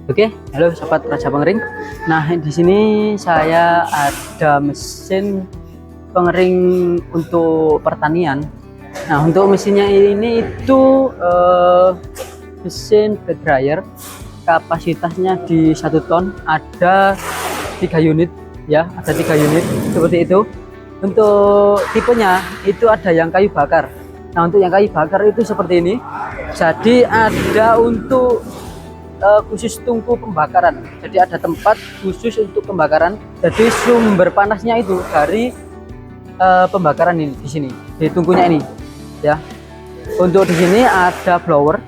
Oke, halo sobat Raja Pengering. Nah, di sini saya ada mesin pengering untuk pertanian. Nah, untuk mesinnya ini itu mesin bed dryer, kapasitasnya di 1 ton, ada 3 unit ya, ada 3 unit seperti itu. Untuk tipenya itu ada yang kayu bakar. Nah, untuk yang kayu bakar itu seperti ini. Jadi ada untuk khusus tungku pembakaran. Jadi ada tempat khusus untuk pembakaran. Jadi sumber panasnya itu dari pembakaran ini di sini, di tungkunya ini ya. Untuk di sini ada blower.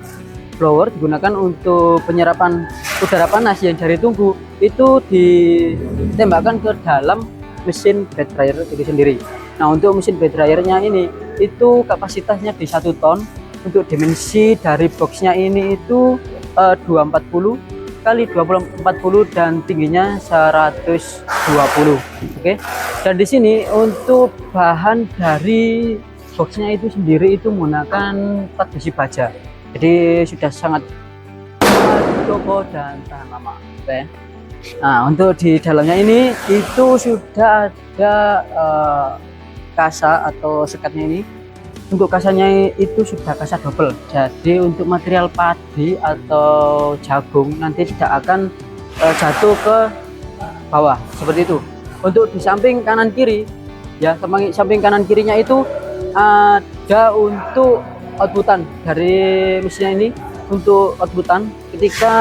Blower digunakan untuk penyerapan udara panas yang dari tungku itu ditembakkan ke dalam mesin bed dryer itu sendiri. Nah, untuk mesin bed dryernya ini itu kapasitasnya di 1 ton. Untuk dimensi dari boxnya ini itu 240 kali 240 dan tingginya 120. Oke. Dan di sini untuk bahan dari boxnya itu sendiri itu menggunakan plat besi baja. Jadi sudah sangat kokoh dan tahan lama. Oke. Nah, untuk di dalamnya ini itu sudah ada kasa atau sekatnya ini. Untuk kasanya itu sudah kasa double. Jadi untuk material padi atau jagung nanti tidak akan jatuh ke bawah seperti itu. Untuk di samping kanan kiri ya, samping kanan kirinya itu ada untuk outputan dari mesinnya ini. Untuk outputan ketika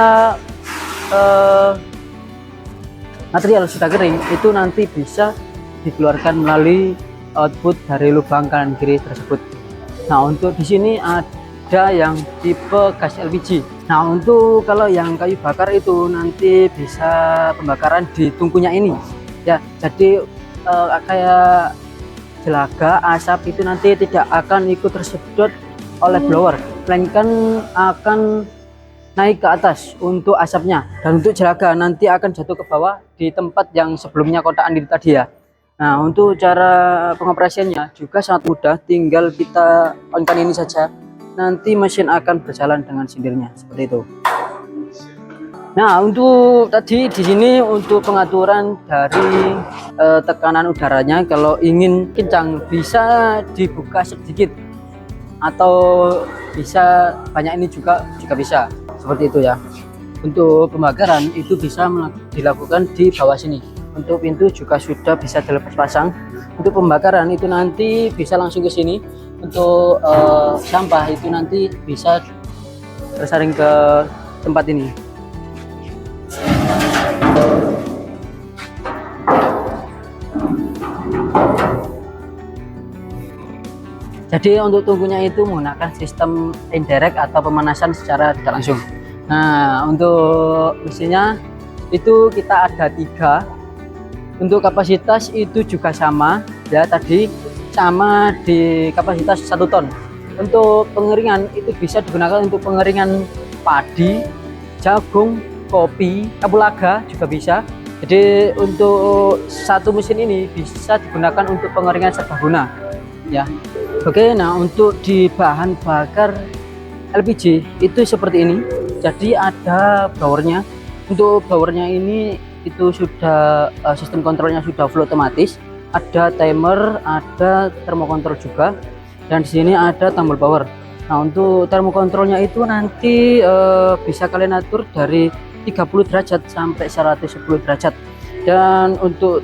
material sudah kering itu nanti bisa dikeluarkan melalui output dari lubang kanan kiri tersebut. Nah, untuk di sini ada yang tipe gas LPG. Nah, untuk kalau yang kayu bakar itu nanti bisa pembakaran di tungkunya ini ya. Jadi kayak jelaga asap itu nanti tidak akan ikut tersedot oleh blower, melainkan akan naik ke atas untuk asapnya, dan untuk jelaga nanti akan jatuh ke bawah di tempat yang sebelumnya kotakan itu tadi ya. Nah, untuk cara pengoperasiannya juga sangat mudah, tinggal kita on-kan ini saja, nanti mesin akan berjalan dengan sendirinya seperti itu. Nah, untuk tadi di sini untuk pengaturan dari tekanan udaranya, kalau ingin kencang bisa dibuka sedikit atau bisa banyak, ini juga bisa seperti itu ya. Untuk pembakaran itu bisa dilakukan di bawah sini. Untuk pintu juga sudah bisa dilepas pasang. Untuk pembakaran itu nanti bisa langsung ke sini. Untuk sampah itu nanti bisa tersaring ke tempat ini. Jadi untuk tungkunya itu menggunakan sistem indirect atau pemanasan secara tidak langsung. Nah, untuk mesinnya itu kita ada 3. Untuk kapasitas itu juga sama ya, tadi sama di kapasitas 1 ton. Untuk pengeringan itu bisa digunakan untuk pengeringan padi, jagung, kopi, kapulaga juga bisa. Jadi untuk satu mesin ini bisa digunakan untuk pengeringan serbaguna ya. Oke, nah untuk di bahan bakar LPG itu seperti ini. Jadi ada blowernya. Untuk blowernya ini itu sudah sistem kontrolnya sudah full otomatis, ada timer, ada termokontrol juga, dan di sini ada tombol power. Nah, untuk termokontrolnya itu nanti bisa kalian atur dari 30 derajat sampai 110 derajat, dan untuk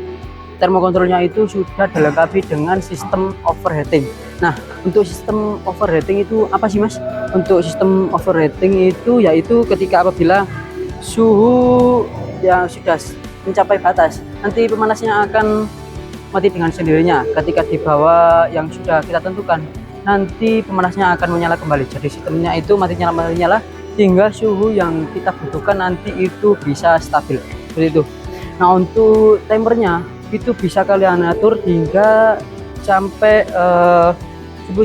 termokontrolnya itu sudah dilengkapi dengan sistem overheating. Nah, untuk sistem overheating itu apa sih, Mas? Untuk sistem overheating itu yaitu ketika apabila suhu yang sudah mencapai batas, nanti pemanasnya akan mati dengan sendirinya. Ketika di bawah yang sudah kita tentukan, nanti pemanasnya akan menyala kembali. Jadi sistemnya itu mati nyala hingga suhu yang kita butuhkan nanti itu bisa stabil seperti itu. Nah, untuk timernya itu bisa kalian atur hingga sampai 10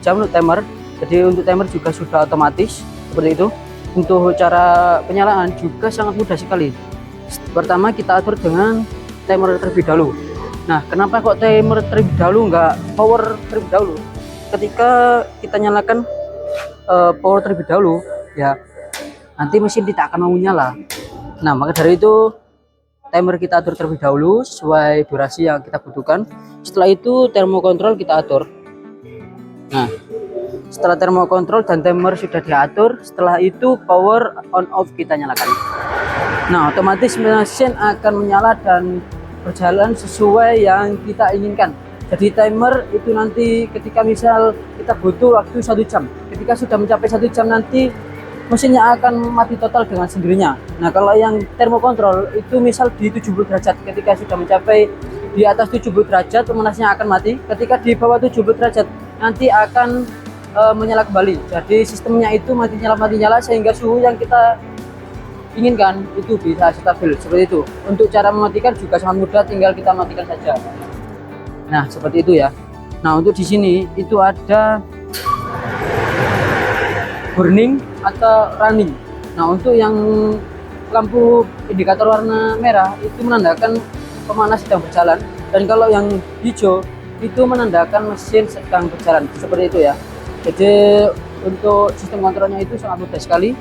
jam untuk timer. Jadi untuk timer juga sudah otomatis seperti itu. Untuk cara penyalaan juga sangat mudah sekali. Pertama kita atur dengan timer terlebih dahulu. Nah, kenapa kok timer terlebih dahulu, nggak power terlebih dahulu? Ketika kita nyalakan power terlebih dahulu ya, nanti mesin tidak akan mau nyala. Nah, maka dari itu timer kita atur terlebih dahulu sesuai durasi yang kita butuhkan. Setelah itu termokontrol kita atur. Nah, setelah termokontrol dan timer sudah diatur, setelah itu power on off kita nyalakan. Nah, otomatis mesin akan menyala dan berjalan sesuai yang kita inginkan. Jadi timer itu nanti ketika misal kita butuh waktu 1 jam, ketika sudah mencapai 1 jam nanti mesinnya akan mati total dengan sendirinya. Nah, kalau yang termokontrol itu misal di 70 derajat, ketika sudah mencapai di atas 70 derajat pemanasnya akan mati, ketika di bawah 70 derajat nanti akan menyala kembali. Jadi sistemnya itu mati nyala sehingga suhu yang kita inginkan itu bisa stabil seperti itu. Untuk cara mematikan juga sangat mudah, tinggal kita matikan saja. Nah, seperti itu ya. Nah, untuk di sini itu ada burning atau running. Nah, untuk yang lampu indikator warna merah itu menandakan pemanas sedang berjalan, dan kalau yang hijau itu menandakan mesin sedang berjalan, seperti itu ya. Jadi untuk sistem kontrolnya itu sangat mudah sekali.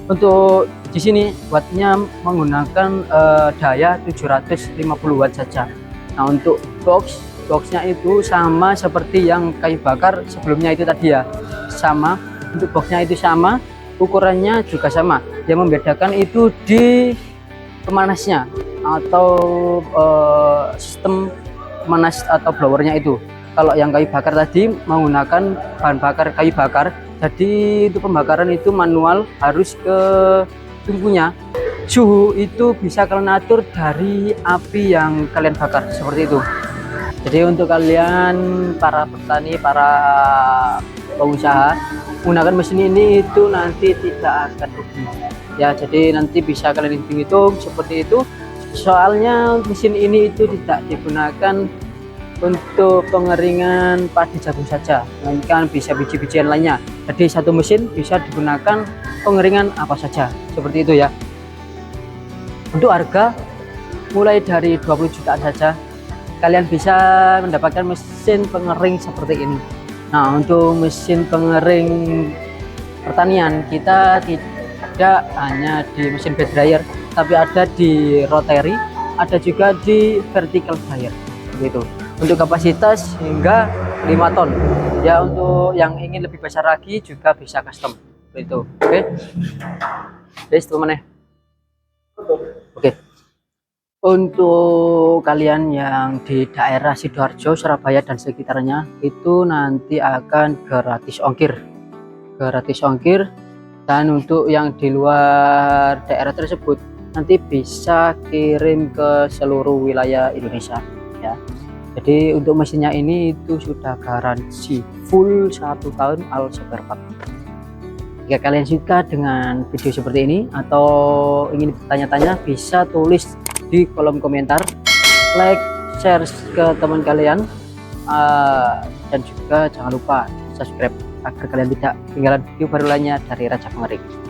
Untuk di sini wattnya menggunakan daya 750 watt saja. Nah, untuk boxnya itu sama seperti yang kayu bakar sebelumnya itu tadi ya, sama. Untuk boxnya itu sama, ukurannya juga sama. Yang membedakan itu di pemanasnya atau sistem pemanas atau blowernya itu. Kalau yang kayu bakar tadi menggunakan bahan bakar kayu bakar, jadi untuk pembakaran itu manual, harus ke tungkunya. Suhu itu bisa kalian atur dari api yang kalian bakar, seperti itu. Jadi untuk kalian para petani, para pengusaha menggunakan mesin ini itu nanti tidak akan rugi ya. Jadi nanti bisa kalian hitung seperti itu. Soalnya mesin ini itu tidak digunakan untuk pengeringan padi jagung saja, melainkan bisa biji-bijian lainnya. Jadi satu mesin bisa digunakan pengeringan apa saja, seperti itu ya. Untuk harga mulai dari 20 jutaan saja kalian bisa mendapatkan mesin pengering seperti ini. Nah, untuk mesin pengering pertanian kita tidak hanya di mesin bed dryer, tapi ada di rotary, ada juga di vertical dryer, begitu. Untuk kapasitas hingga 5 ton. Ya, untuk yang ingin lebih besar lagi juga bisa custom, begitu. Oke. Guys, teman-teman. Oke. Untuk kalian yang di daerah Sidoarjo, Surabaya dan sekitarnya itu nanti akan gratis ongkir. Dan untuk yang di luar daerah tersebut nanti bisa kirim ke seluruh wilayah Indonesia ya. Jadi untuk mesinnya ini itu sudah garansi full 1 tahun all spare part. Jika kalian suka dengan video seperti ini atau ingin bertanya-tanya, bisa tulis di kolom komentar, like, share ke teman kalian, dan juga jangan lupa subscribe agar kalian tidak ketinggalan video baru lainnya dari Raja Pengering.